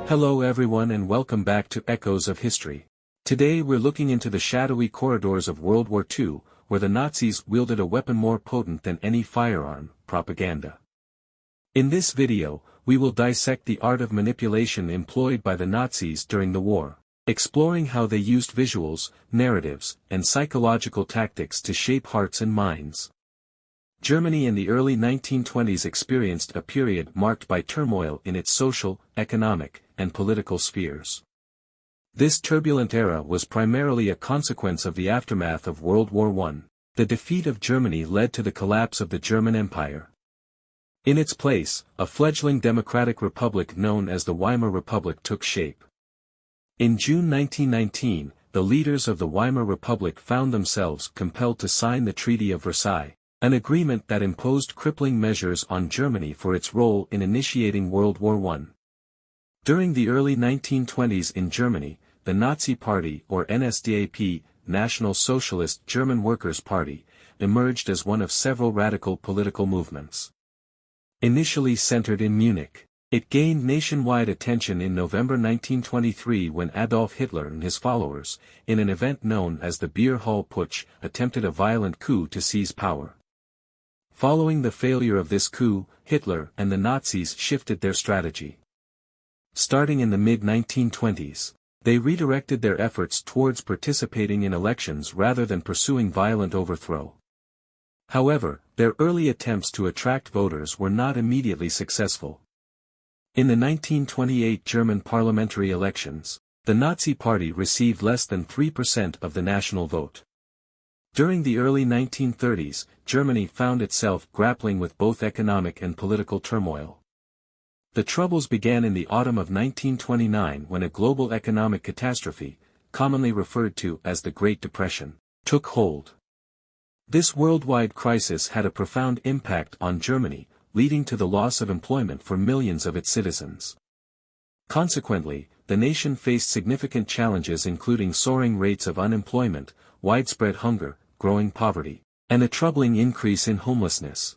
Hello everyone and welcome back to Echoes of History. Today we're looking into the shadowy corridors of World War II, where the Nazis wielded a weapon more potent than any firearm, propaganda. In this video, we will dissect the art of manipulation employed by the Nazis during the war, exploring how they used visuals, narratives, and psychological tactics to shape hearts and minds. Germany in the early 1920s experienced a period marked by turmoil in its social, economic, and political spheres. This turbulent era was primarily a consequence of the aftermath of World War I. The defeat of Germany led to the collapse of the German Empire. In its place, a fledgling democratic republic known as the Weimar Republic took shape. In June 1919, the leaders of the Weimar Republic found themselves compelled to sign the Treaty of Versailles, an agreement that imposed crippling measures on Germany for its role in initiating World War I. During the early 1920s in Germany, the Nazi Party or NSDAP, National Socialist German Workers' Party, emerged as one of several radical political movements. Initially centered in Munich, it gained nationwide attention in November 1923 when Adolf Hitler and his followers, in an event known as the Beer Hall Putsch, attempted a violent coup to seize power. Following the failure of this coup, Hitler and the Nazis shifted their strategy. Starting in the mid-1920s, they redirected their efforts towards participating in elections rather than pursuing violent overthrow. However, their early attempts to attract voters were not immediately successful. In the 1928 German parliamentary elections, the Nazi Party received less than 3% of the national vote. During the early 1930s, Germany found itself grappling with both economic and political turmoil. The troubles began in the autumn of 1929 when a global economic catastrophe, commonly referred to as the Great Depression, took hold. This worldwide crisis had a profound impact on Germany, leading to the loss of employment for millions of its citizens. Consequently, the nation faced significant challenges including soaring rates of unemployment, widespread hunger, growing poverty, and a troubling increase in homelessness.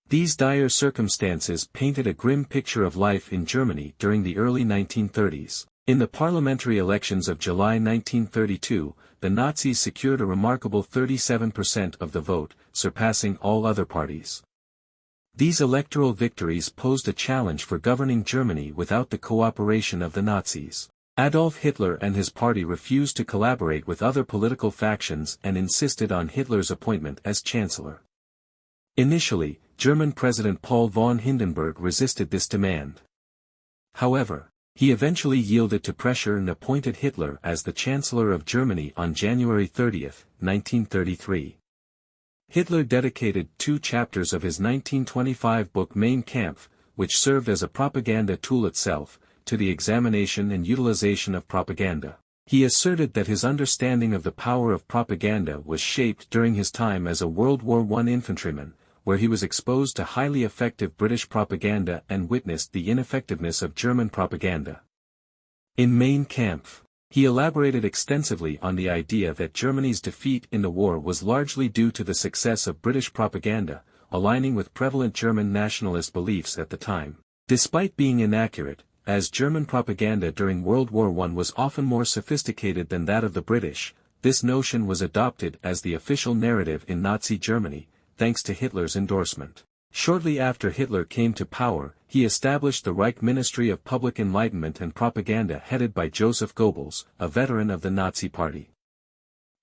These dire circumstances painted a grim picture of life in Germany during the early 1930s. In the parliamentary elections of July 1932, the Nazis secured a remarkable 37% of the vote, surpassing all other parties. These electoral victories posed a challenge for governing Germany without the cooperation of the Nazis. Adolf Hitler and his party refused to collaborate with other political factions and insisted on Hitler's appointment as chancellor. Initially, German President Paul von Hindenburg resisted this demand. However, he eventually yielded to pressure and appointed Hitler as the Chancellor of Germany on January 30, 1933. Hitler dedicated 2 chapters of his 1925 book Mein Kampf, which served as a propaganda tool itself, to the examination and utilization of propaganda. He asserted that his understanding of the power of propaganda was shaped during his time as a World War I infantryman, where he was exposed to highly effective British propaganda and witnessed the ineffectiveness of German propaganda. In Mein Kampf, he elaborated extensively on the idea that Germany's defeat in the war was largely due to the success of British propaganda, aligning with prevalent German nationalist beliefs at the time. Despite being inaccurate, as German propaganda during World War I was often more sophisticated than that of the British, this notion was adopted as the official narrative in Nazi Germany, thanks to Hitler's endorsement. Shortly after Hitler came to power, he established the Reich Ministry of Public Enlightenment and Propaganda headed by Joseph Goebbels, a veteran of the Nazi Party.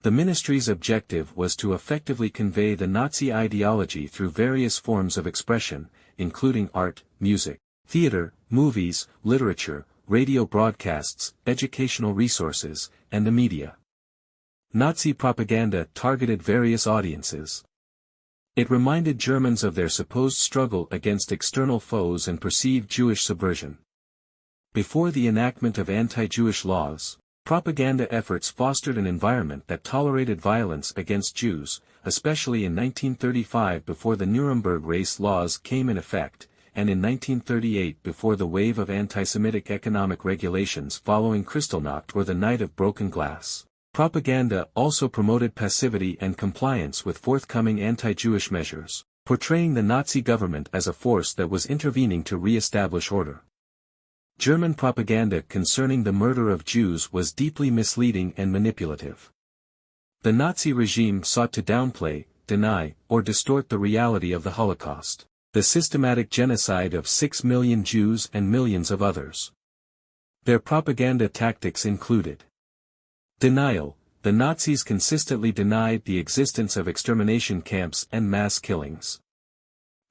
The ministry's objective was to effectively convey the Nazi ideology through various forms of expression, including art, music, theater, movies, literature, radio broadcasts, educational resources, and the media. Nazi propaganda targeted various audiences. It reminded Germans of their supposed struggle against external foes and perceived Jewish subversion. Before the enactment of anti-Jewish laws, propaganda efforts fostered an environment that tolerated violence against Jews, especially in 1935 before the Nuremberg race laws came in effect, and in 1938 before the wave of anti-Semitic economic regulations following Kristallnacht or the Night of Broken Glass. Propaganda also promoted passivity and compliance with forthcoming anti-Jewish measures, portraying the Nazi government as a force that was intervening to re-establish order. German propaganda concerning the murder of Jews was deeply misleading and manipulative. The Nazi regime sought to downplay, deny, or distort the reality of the Holocaust, the systematic genocide of 6 million Jews and millions of others. Their propaganda tactics included denial. The Nazis consistently denied the existence of extermination camps and mass killings.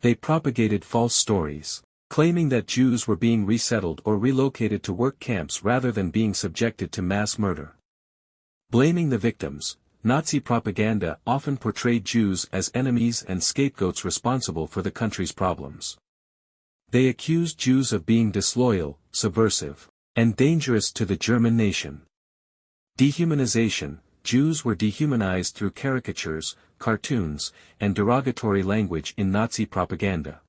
They propagated false stories, claiming that Jews were being resettled or relocated to work camps rather than being subjected to mass murder. Blaming the victims. Nazi propaganda often portrayed Jews as enemies and scapegoats responsible for the country's problems. They accused Jews of being disloyal, subversive, and dangerous to the German nation. Dehumanization. Jews were dehumanized through caricatures, cartoons, and derogatory language in Nazi propaganda.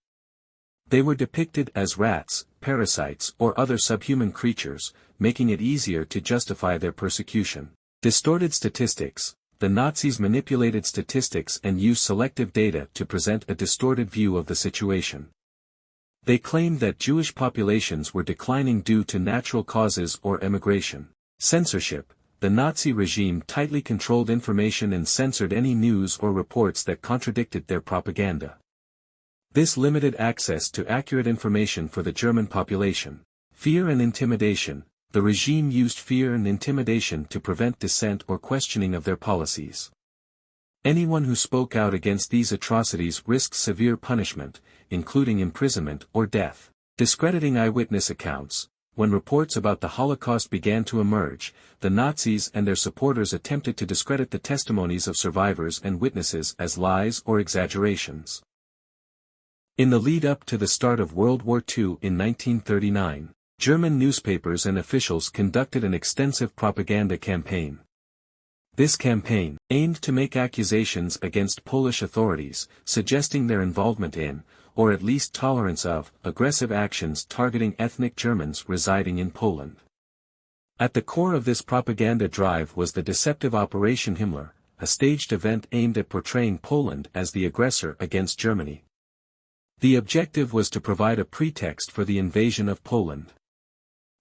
They were depicted as rats, parasites, or other subhuman creatures, making it easier to justify their persecution. Distorted statistics. The Nazis manipulated statistics and used selective data to present a distorted view of the situation. They claimed that Jewish populations were declining due to natural causes or emigration. Censorship. The Nazi regime tightly controlled information and censored any news or reports that contradicted their propaganda. This limited access to accurate information for the German population. Fear and intimidation. The regime used fear and intimidation to prevent dissent or questioning of their policies. Anyone who spoke out against these atrocities risked severe punishment, including imprisonment or death. Discrediting eyewitness accounts. When reports about the Holocaust began to emerge, the Nazis and their supporters attempted to discredit the testimonies of survivors and witnesses as lies or exaggerations. In the lead-up to the start of World War II in 1939, German newspapers and officials conducted an extensive propaganda campaign. This campaign aimed to make accusations against Polish authorities, suggesting their involvement in, or at least tolerance of, aggressive actions targeting ethnic Germans residing in Poland. At the core of this propaganda drive was the deceptive Operation Himmler, a staged event aimed at portraying Poland as the aggressor against Germany. The objective was to provide a pretext for the invasion of Poland.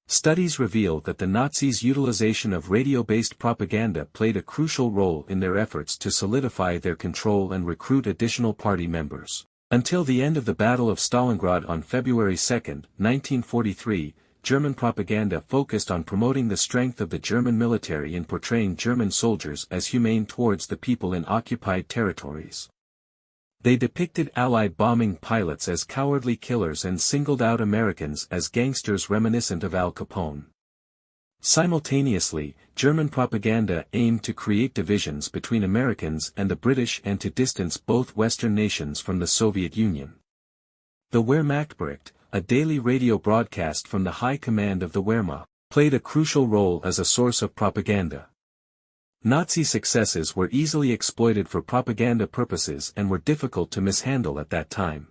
Studies reveal that the Nazis' utilization of radio-based propaganda played a crucial role in their efforts to solidify their control and recruit additional party members. Until the end of the Battle of Stalingrad on February 2, 1943, German propaganda focused on promoting the strength of the German military and portraying German soldiers as humane towards the people in occupied territories. They depicted Allied bombing pilots as cowardly killers and singled out Americans as gangsters reminiscent of Al Capone. Simultaneously, German propaganda aimed to create divisions between Americans and the British and to distance both Western nations from the Soviet Union. The Wehrmachtbericht, a daily radio broadcast from the high command of the Wehrmacht, played a crucial role as a source of propaganda. Nazi successes were easily exploited for propaganda purposes and were difficult to mishandle at that time.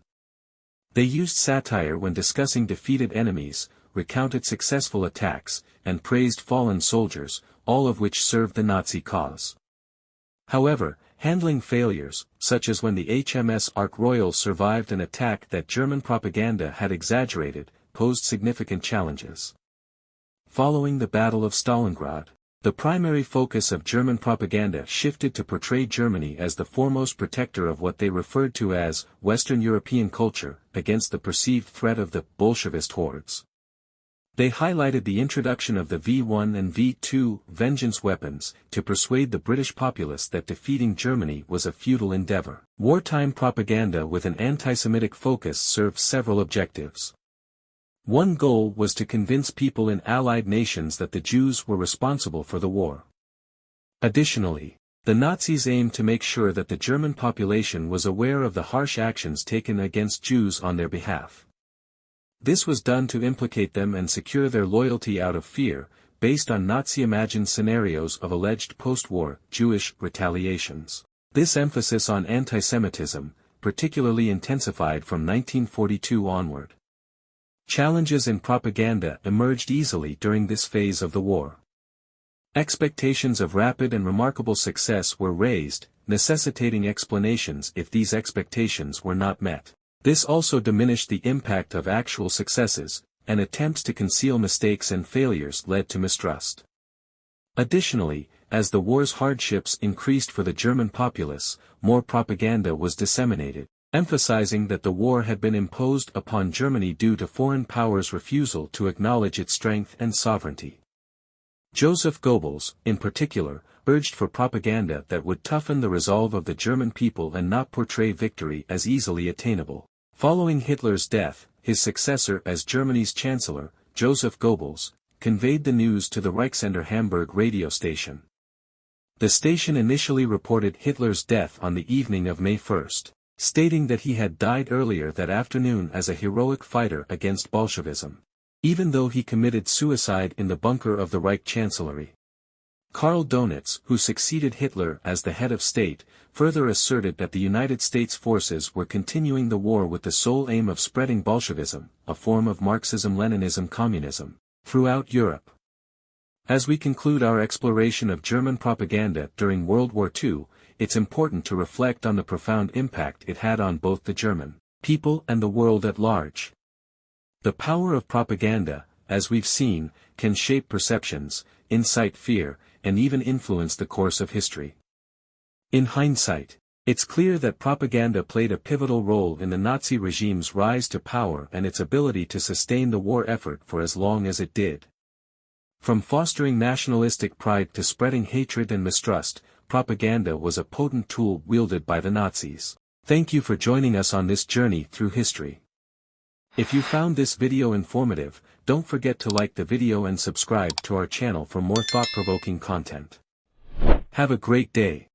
They used satire when discussing defeated enemies, recounted successful attacks, and praised fallen soldiers, all of which served the Nazi cause. However, handling failures, such as when the HMS Ark Royal survived an attack that German propaganda had exaggerated, posed significant challenges. Following the Battle of Stalingrad, the primary focus of German propaganda shifted to portray Germany as the foremost protector of what they referred to as Western European culture, against the perceived threat of the Bolshevist hordes. They highlighted the introduction of the V1 and V2 vengeance weapons to persuade the British populace that defeating Germany was a futile endeavor. Wartime propaganda with an anti-Semitic focus served several objectives. One goal was to convince people in Allied nations that the Jews were responsible for the war. Additionally, the Nazis aimed to make sure that the German population was aware of the harsh actions taken against Jews on their behalf. This was done to implicate them and secure their loyalty out of fear, based on Nazi-imagined scenarios of alleged post-war Jewish retaliations. This emphasis on anti-Semitism, particularly intensified from 1942 onward. Challenges in propaganda emerged easily during this phase of the war. Expectations of rapid and remarkable success were raised, necessitating explanations if these expectations were not met. This also diminished the impact of actual successes, and attempts to conceal mistakes and failures led to mistrust. Additionally, as the war's hardships increased for the German populace, more propaganda was disseminated, emphasizing that the war had been imposed upon Germany due to foreign powers' refusal to acknowledge its strength and sovereignty. Joseph Goebbels, in particular, urged for propaganda that would toughen the resolve of the German people and not portray victory as easily attainable. Following Hitler's death, his successor as Germany's chancellor, Joseph Goebbels, conveyed the news to the Reichssender Hamburg radio station. The station initially reported Hitler's death on the evening of May 1, stating that he had died earlier that afternoon as a heroic fighter against Bolshevism, even though he committed suicide in the bunker of the Reich Chancellery. Karl Donitz, who succeeded Hitler as the head of state, further asserted that the United States forces were continuing the war with the sole aim of spreading Bolshevism, a form of Marxism-Leninism communism, throughout Europe. As we conclude our exploration of German propaganda during World War II, it's important to reflect on the profound impact it had on both the German people and the world at large. The power of propaganda, as we've seen, can shape perceptions, incite fear, and even influence the course of history. In hindsight, it's clear that propaganda played a pivotal role in the Nazi regime's rise to power and its ability to sustain the war effort for as long as it did. From fostering nationalistic pride to spreading hatred and mistrust, propaganda was a potent tool wielded by the Nazis. Thank you for joining us on this journey through history. If you found this video informative, don't forget to like the video and subscribe to our channel for more thought-provoking content. Have a great day.